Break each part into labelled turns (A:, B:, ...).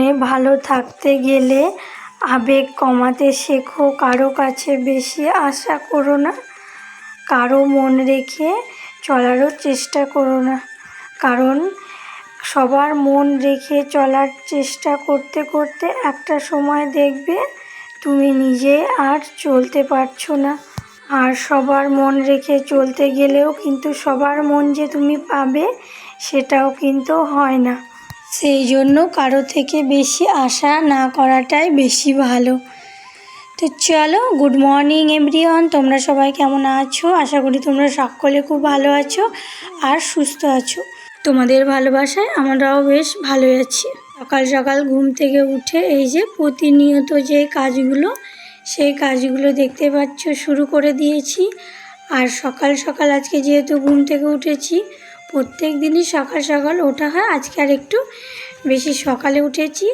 A: জীবনে ভালো থাকতে গেলে আবেগ কমাতে শেখো। কারো কাছে বেশি আশা করো না, কারো মন রেখে চলারও চেষ্টা করো না। কারণ সবার মন রেখে চলার চেষ্টা করতে করতে একটা সময় দেখবে তুমি নিজে আর চলতে পারছো না। আর সবার মন রেখে চলতে গেলেও কিন্তু সবার মন যে তুমি পাবে সেটাও কিন্তু হয় না। সেই জন্য কারো থেকে বেশি আশা না করাটাই বেশি ভালো। তো চলো, গুড মর্নিং এভরিওয়ান। তোমরা সবাই কেমন আছো? আশা করি তোমরা সকলে খুব ভালো আছো আর সুস্থ আছো। তোমাদের ভালোবাসায় আমরাও বেশ ভালোই আছি। সকাল সকাল ঘুম থেকে উঠে এই যে প্রতিনিয়ত যে কাজগুলো, সেই কাজগুলো দেখতে পাচ্ছ শুরু করে দিয়েছি। আর সকাল সকাল আজকে যেহেতু ঘুম থেকে উঠেছি, প্রত্যেক দিনই সকাল সকাল ওঠা হয়, আজকে আর একটু বেশি সকালে উঠেছি।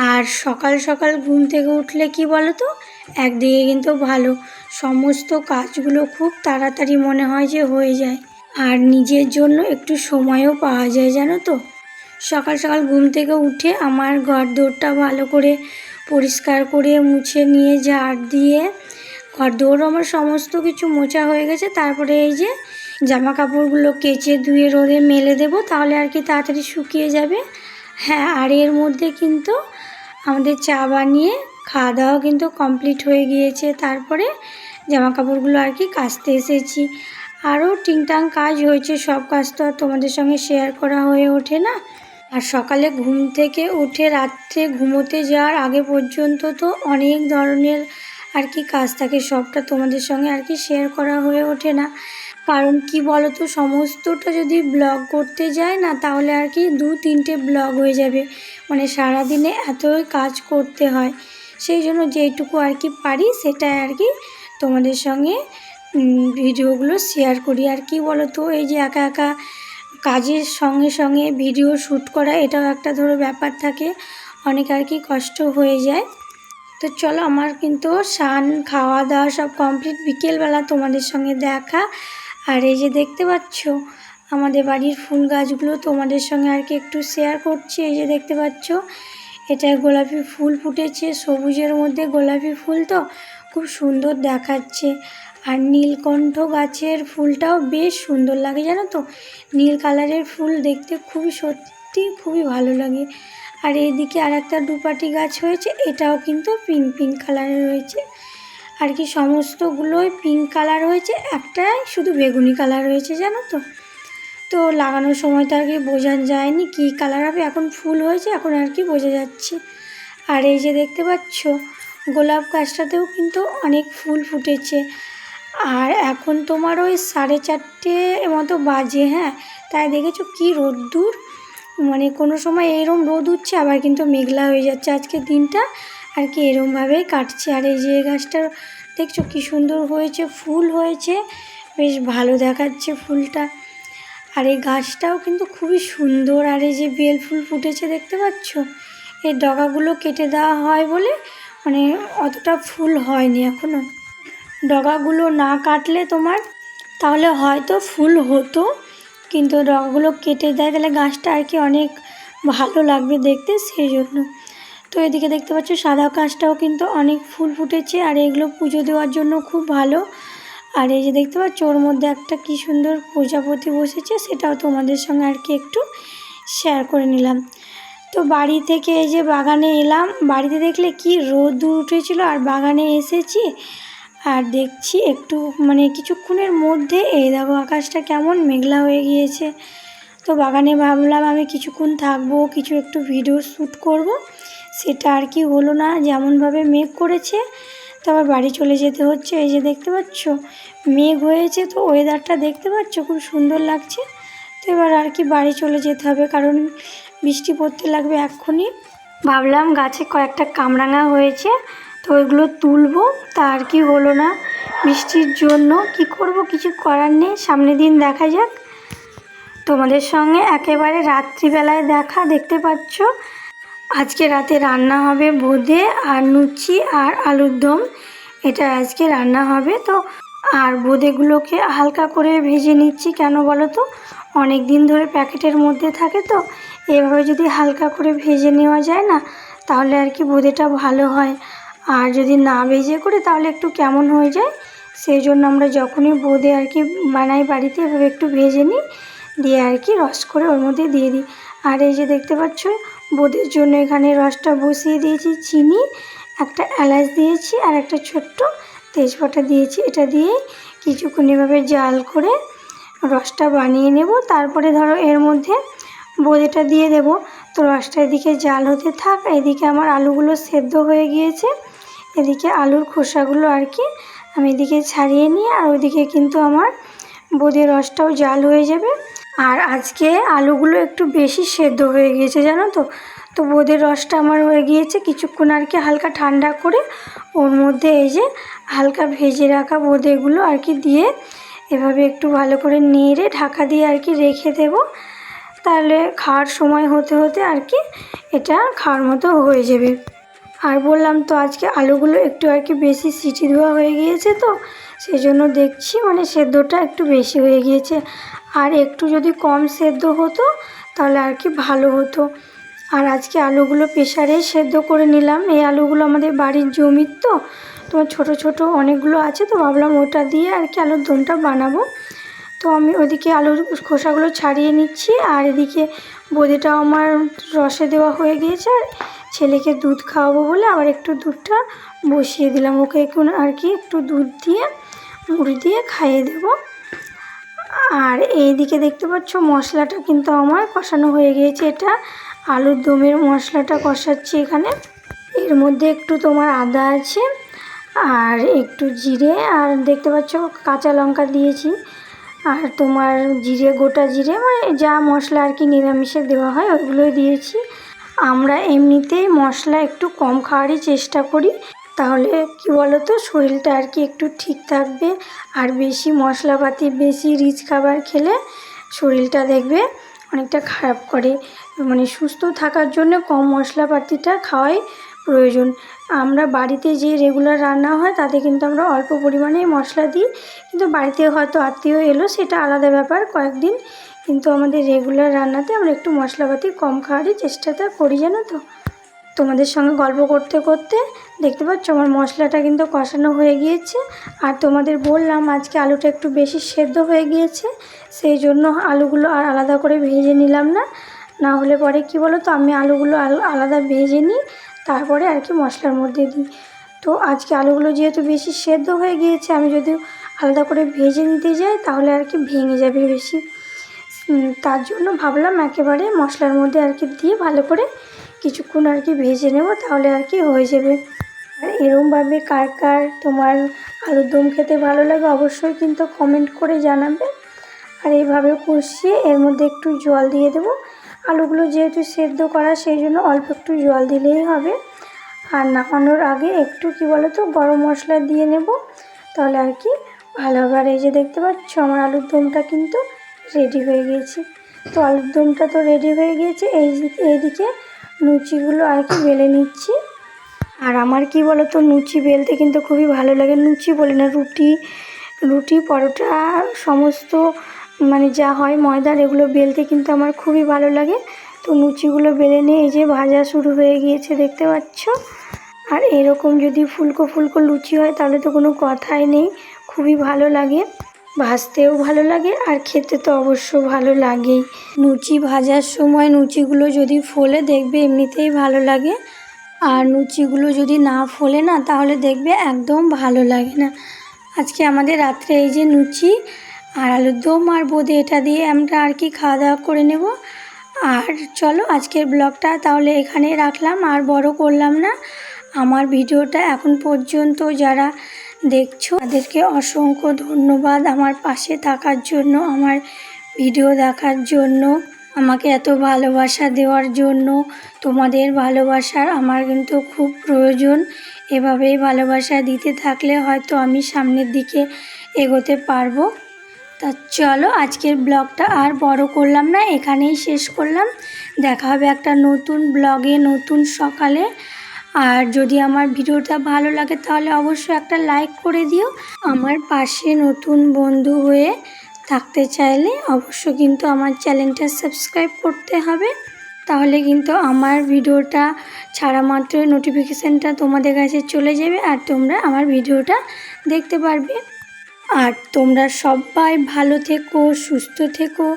A: আর সকাল সকাল ঘুম থেকে উঠলে কি বলো তো, একদিকে কিন্তু ভালো, সমস্ত কাজগুলো খুব তাড়াতাড়ি মনে হয় যে হয়ে যায়, আর নিজের জন্য একটু সময়ও পাওয়া যায় জানো তো। সকাল সকাল ঘুম থেকে উঠে আমার ঘর দোরটা ভালো করে পরিষ্কার করে মুছে নিয়ে ঝাড় দিয়ে ঘর দৌড় আমার সমস্ত কিছু মোছা হয়ে গেছে। তারপরে এই যে জামা কাপড়গুলো কেচে ধুয়ে রোদে মেলে দেবো, তাহলে আর কি তাড়াতাড়ি শুকিয়ে যাবে। হ্যাঁ, আর এর মধ্যে কিন্তু আমাদের চা বানিয়ে খাওয়া দাওয়া কিন্তু কমপ্লিট হয়ে গিয়েছে। তারপরে জামা কাপড়গুলো আর কি কাচতে এসেছি। আরও টিংটাং কাজ হয়েছে, সব কাজ তো আর তোমাদের সঙ্গে শেয়ার করা হয়ে ওঠে না। আর সকালে ঘুম থেকে উঠে রাত্রে ঘুমোতে যাওয়ার আগে পর্যন্ত তো অনেক ধরনের আর কি কাজ থাকে, সবটা তোমাদের সঙ্গে আর কি শেয়ার করা হয়ে ওঠে না। কারণ কি বলো তো, সমস্তটা যদি ব্লগ করতে যায় না, তাহলে আর কি 2-3টে ব্লগ হয়ে যাবে, মানে সারাদিনে এতই কাজ করতে হয়। সেই জন্য যেইটুকু আর কি পারি সেটাই আর কি তোমাদের সঙ্গে ভিডিওগুলো শেয়ার করি। আর কি বলো তো, এই যে একা একা কাজের সঙ্গে সঙ্গে ভিডিও শ্যুট করা, এটাও একটা ধরো ব্যাপার থাকে, অনেক আর কি কষ্ট হয়ে যায়। তো চলো, আমার কিন্তু স্নান খাওয়া দাওয়া সব কমপ্লিট, বিকেলবেলা তোমাদের সঙ্গে দেখা। আর এই যে দেখতে পাচ্ছ আমাদের বাড়ির ফুল গাছগুলো তোমাদের সঙ্গে আর কি একটু শেয়ার করছি। এই যে দেখতে পাচ্ছ, এটা গোলাপি ফুল ফুটেছে, সবুজের মধ্যে গোলাপি ফুল, তো খুব সুন্দর দেখাচ্ছে। আর নীলকণ্ঠ গাছের ফুলটাও বেশ সুন্দর লাগে জানো তো, নীল কালারের ফুল দেখতে খুবই সত্যি খুবই ভালো লাগে। আর এইদিকে আর একটা দুপাটি গাছ হয়েছে, এটাও কিন্তু পিঙ্ক পিঙ্ক কালারের রয়েছে। আর কি সমস্তগুলোই পিঙ্ক কালার হয়েছে, একটাই শুধু বেগুনি কালার হয়েছে জানো তো। তো লাগানোর সময় তো আর কি বোঝা যায়নি কী কালার হবে, এখন ফুল হয়েছে এখন আর কি বোঝা যাচ্ছে। আর এই যে দেখতে পাচ্ছ গোলাপ গাছটাতেও কিন্তু অনেক ফুল ফুটেছে। আর এখন তোমার ওই 4:30 মতো বাজে। হ্যাঁ, তাই দেখেছো কি রোদ্দুর, মানে কোনো সময় এরম রোদ উঠছে, আবার কিন্তু মেঘলা হয়ে যাচ্ছে। আজকের দিনটা আর কি এরমভাবেই কাটছে। আর এই যে গাছটা দেখছো কি সুন্দর হয়েছে, ফুল হয়েছে, বেশ ভালো দেখাচ্ছে ফুলটা। আর এই গাছটাও কিন্তু খুবই সুন্দর। আর এই যে বেল ফুল ফুটেছে দেখতে পাচ্ছ, এই ডগাগুলো কেটে দেওয়া হয় বলে মানে অতটা ফুল হয়নি এখনও। ডগাগুলো না কাটলে তোমার তাহলে হয়তো ফুল হতো, কিন্তু ডগাগুলো কেটে দেয়, তাহলে গাছটা আর কি অনেক ভালো লাগবে দেখতে, সেই জন্য। তো এদিকে দেখতে পাচ্ছ সাদা গাছটাও কিন্তু অনেক ফুল ফুটেছে, আর এগুলো পুজো দেওয়ার জন্য খুব ভালো। আর এই যে দেখতে পাচ্ছ ওর মধ্যে একটা কি সুন্দর প্রজাপতি বসেছে, সেটাও তোমাদের সঙ্গে আর কি একটু শেয়ার করে নিলাম। তো বাড়ি থেকে এই যে বাগানে এলাম, বাড়িতে দেখলে কি রোদ্দুর উঠেছিল, আর বাগানে এসেছি আর দেখছি একটু মানে কিছুক্ষণের মধ্যে এই দেখো আকাশটা কেমন মেঘলা হয়ে গিয়েছে। তো বাগানে ভাবলাম আমি কিছুক্ষণ থাকবো, কিছু একটু ভিডিও শ্যুট করব, সেটা আর কি হলো না, যেমনভাবে মেঘ করেছে তো আবার বাড়ি চলে যেতে হচ্ছে। এই যে দেখতে পাচ্ছ মেঘ হয়েছে, তো ওয়েদারটা দেখতে পাচ্ছ খুব সুন্দর লাগছে। তো এবার আর কি বাড়ি চলে যেতে হবে, কারণ বৃষ্টি পড়তে লাগবে এক্ষুনি। ভাবলাম গাছে কয়েকটা কামরাঙা হয়েছে, তো ওইগুলো তুলবো, তা আর কি হলো না বৃষ্টির জন্য। কি করব, কিছু করার নেই, সামনের দিন দেখা যাক। তোমাদের সঙ্গে একেবারে রাত্রিবেলায় দেখা। দেখতে পাচ্ছ আজকে রাতে রান্না হবে বোঁদে আর লুচি আর আলুর দম, এটা আজকে রান্না হবে। তো আর বোঁদেগুলোকে হালকা করে ভেজে নিচ্ছি, কেন বলো তো, অনেক দিন ধরে প্যাকেটের মধ্যে থাকে, তো এভাবে যদি হালকা করে ভেজে নেওয়া যায় না, তাহলে আর কি বোঁদেটা ভালো হয়। আর যদি না ভেজে করে তাহলে একটু কেমন হয়ে যায়। সেই জন্য আমরা যখনই বোঁদে আর কি বানাই বাড়িতে, এভাবে একটু ভেজে নিই, দিয়ে আর কি রস করে ওর মধ্যে দিয়ে দিই। আর এই যে দেখতে পাচ্ছ, বোঁদের জন্য এখানে রসটা বসিয়ে দিয়েছি, চিনি, একটা এলাচ দিয়েছি আর একটা ছোট্ট তেজপাতা দিয়েছি। এটা দিয়ে কিছুক্ষণ এভাবে জাল করে রসটা বানিয়ে নেব। তারপরে ধরো এর মধ্যে বোঁদেটা দিয়ে দেব। তো রসটা এদিকে জাল হতে থাক, এদিকে আমার আলুগুলো সেদ্ধ হয়ে গিয়েছে। এদিকে আলুর খোসাগুলো আর কি আমি এদিকে ছাড়িয়ে নিই, আর ওইদিকে কিন্তু আমার বোঁদের রসটাও জাল হয়ে যাবে। আর আজকে আলুগুলো একটু বেশি সেদ্ধ হয়ে গিয়েছে জানো তো। তো বোঁদের রসটা আমার হয়ে গিয়েছে, কিছুক্ষণ আর কি হালকা ঠান্ডা করে ওর মধ্যে এই যে হালকা ভেজে রাখা বোঁদেগুলো আর কি দিয়ে এভাবে একটু ভালো করে নেড়ে ঢাকা দিয়ে আর কি রেখে দেব। তাহলে খাওয়ার সময় হতে হতে আর কি এটা খাওয়ার মতো হয়ে যাবে। আর বললাম তো আজকে আলুগুলো একটু আর কি বেশি সিটি দেওয়া হয়ে গিয়েছে, তো সেই জন্য দেখছি মানে সেদ্ধটা একটু বেশি হয়ে গিয়েছে। আর একটু যদি কম সেদ্ধ হতো তাহলে আর কি ভালো হতো। আর আজকে আলুগুলো প্রেসারেই সেদ্ধ করে নিলাম। এই আলুগুলো আমাদের বাড়ির জমির তো তোমার ছোটো ছোটো অনেকগুলো আছে, তো ভাবলাম ওটা দিয়ে আর কি আলুর দমটা বানাবো। তো আমি ওদিকে আলুর খোসাগুলো ছাড়িয়ে নিচ্ছি, আর এদিকে বোঁদেটাও আমার রসে দেওয়া হয়ে গিয়েছে। আর ছেলেকে দুধ খাওয়াবো বলে আবার একটু দুধটা বসিয়ে দিলাম, ওকে এখন আর কি একটু দুধ দিয়ে মুড়ি দিয়ে খাইয়ে দেব। আর এইদিকে দেখতে পাচ্ছ মশলাটা কিন্তু আমার কষানো হয়ে গিয়েছে। এটা আলুর দমের মশলাটা কষাচ্ছি এখানে। এর মধ্যে একটু তোমার আদা আছে আর একটু জিরে, আর দেখতে পাচ্ছ কাঁচা লঙ্কা দিয়েছি, আর তোমার জিরে, গোটা জিরে, মানে যা মশলা আর কি নিরামিষে দেওয়া হয় ওইগুলোই দিয়েছি। আমরা এমনিতেই মশলা একটু কম খাওয়ারই চেষ্টা করি, তাহলে কি বলো তো শরীরটা আর কি একটু ঠিক থাকবে। আর বেশি মশলাপাতি বেশি রিচ খাবার খেলে শরীরটা দেখবে অনেকটা খারাপ করে। মানে সুস্থ থাকার জন্য কম মশলাপাতিটা খাওয়াই প্রয়োজন। আমরা বাড়িতে যে রেগুলার রান্না হয় তাতে কিন্তু আমরা অল্প পরিমাণেই মশলা দিই, কিন্তু বাড়িতে হয়তো আত্মীয় এলো সেটা আলাদা ব্যাপার কয়েকদিন, কিন্তু আমাদের রেগুলার রান্নাতে আমরা একটু মশলাপাতি কম খাওয়ারই চেষ্টাটা করি জানো তো। তোমাদের সঙ্গে গল্প করতে করতে দেখতে পাচ্ছ আমার মশলাটা কিন্তু কষানো হয়ে গিয়েছে। আর তোমাদের বললাম আজকে আলুটা একটু বেশি সেদ্ধ হয়ে গিয়েছে, সেই জন্য আলুগুলো আর আলাদা করে ভেজে নিলাম না। না হলে পরে কি বলো তো আমি আলুগুলো আলাদা ভেজে নিই, তারপরে আর কি মশলার মধ্যে দিই। তো আজকে আলুগুলো যেহেতু বেশি সেদ্ধ হয়ে গিয়েছে, আমি যদি আলাদা করে ভেজে নিতে যাই তাহলে আর কি ভেঙে যাবে বেশি। তার জন্য ভাবলাম একেবারে মশলার মধ্যে আর কি দিয়ে ভালো করে কিছুক্ষণ আর কি ভেজে নেব, তাহলে আর কি হয়ে যাবে। আর এরকমভাবে কার কার তোমার আলুর দম খেতে ভালো লাগে অবশ্যই কিন্তু কমেন্ট করে জানাবে। আর এইভাবে কষিয়ে এর মধ্যে একটু জল দিয়ে দেবো। আলুগুলো যেহেতু সেদ্ধ করা সেই জন্য অল্প একটু জল দিলেই হবে। আর নামানোর আগে একটু কি বলো তো গরম মশলা দিয়ে নেব, তাহলে আর কি ভালো হবে। আর এই যে দেখতে পাচ্ছ আমার আলুর দমটা কিন্তু রেডি হয়ে গিয়েছে। তো আলুর দমটা তো রেডি হয়ে গিয়েছে, এইদিকে লুচিগুলো আর কি বেলে নিচ্ছি। আর আমার কি বলো তো লুচি বেলতে কিন্তু খুবই ভালো লাগে। লুচি বলি না, রুটি পরোটা সমস্ত মানে যা হয় ময়দার এগুলো বেলতে কিন্তু আমার খুবই ভালো লাগে। তো লুচিগুলো বেলে নিয়ে এই যে ভাজা শুরু হয়ে গিয়েছে দেখতে পাচ্ছ। আর এরকম যদি ফুলকো ফুলকো লুচি হয় তাহলে তো কোনো কথাই নেই, খুবই ভালো লাগে, ভাজতেও ভালো লাগে আর খেতে তো অবশ্য ভালো লাগেই। লুচি ভাজার সময় লুচিগুলো যদি ফোলে দেখবে এমনিতেই ভালো লাগে, আর লুচিগুলো যদি না ফোলে না তাহলে দেখবে একদম ভালো লাগে না। আজকে আমাদের রাত্রে এই যে লুচি আর আলুর দম আর বোঁদে এটা দিয়ে আমরা আর কি খাওয়া দাওয়া করে নেব। আর চলো আজকের ব্লগটা তাহলে এখানে রাখলাম, আর বড় করলাম না। আমার ভিডিওটা এখন পর্যন্ত যারা দেখছো তাদেরকে অসংখ্য ধন্যবাদ আমার পাশে থাকার জন্য, আমার ভিডিও দেখার জন্য, আমাকে এত ভালোবাসা দেওয়ার জন্য। তোমাদের ভালোবাসার আমার কিন্তু খুব প্রয়োজন। এভাবেই ভালোবাসা দিতে থাকলে হয়তো আমি সামনের দিকে এগোতে পারবো। তা চলো আজকের ব্লগটা আর বড় করলাম না, এখানেই শেষ করলাম। দেখা হবে একটা নতুন ব্লগে নতুন সকালে। আর যদি আমার ভিডিওটা ভালো লাগে তাহলে অবশ্যই একটা লাইক করে দিও। আমার পাশে নতুন বন্ধু হয়ে থাকতে চাইলে অবশ্যই কিন্তু আমার চ্যানেলটা সাবস্ক্রাইব করতে হবে। তাহলে কিন্তু আমার ভিডিওটা ছাড়া মাত্র নোটিফিকেশানটা তোমাদের কাছে চলে যাবে আর তোমরা আমার ভিডিওটা দেখতে পারবে। আর তোমরা সবাই ভালো থেকো, সুস্থ থেকো।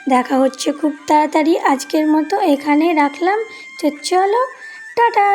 A: দেখা হচ্ছে খুব তাড়াতাড়ি। আজকের মতো এখানে রাখলাম। তো চলো, টাটা।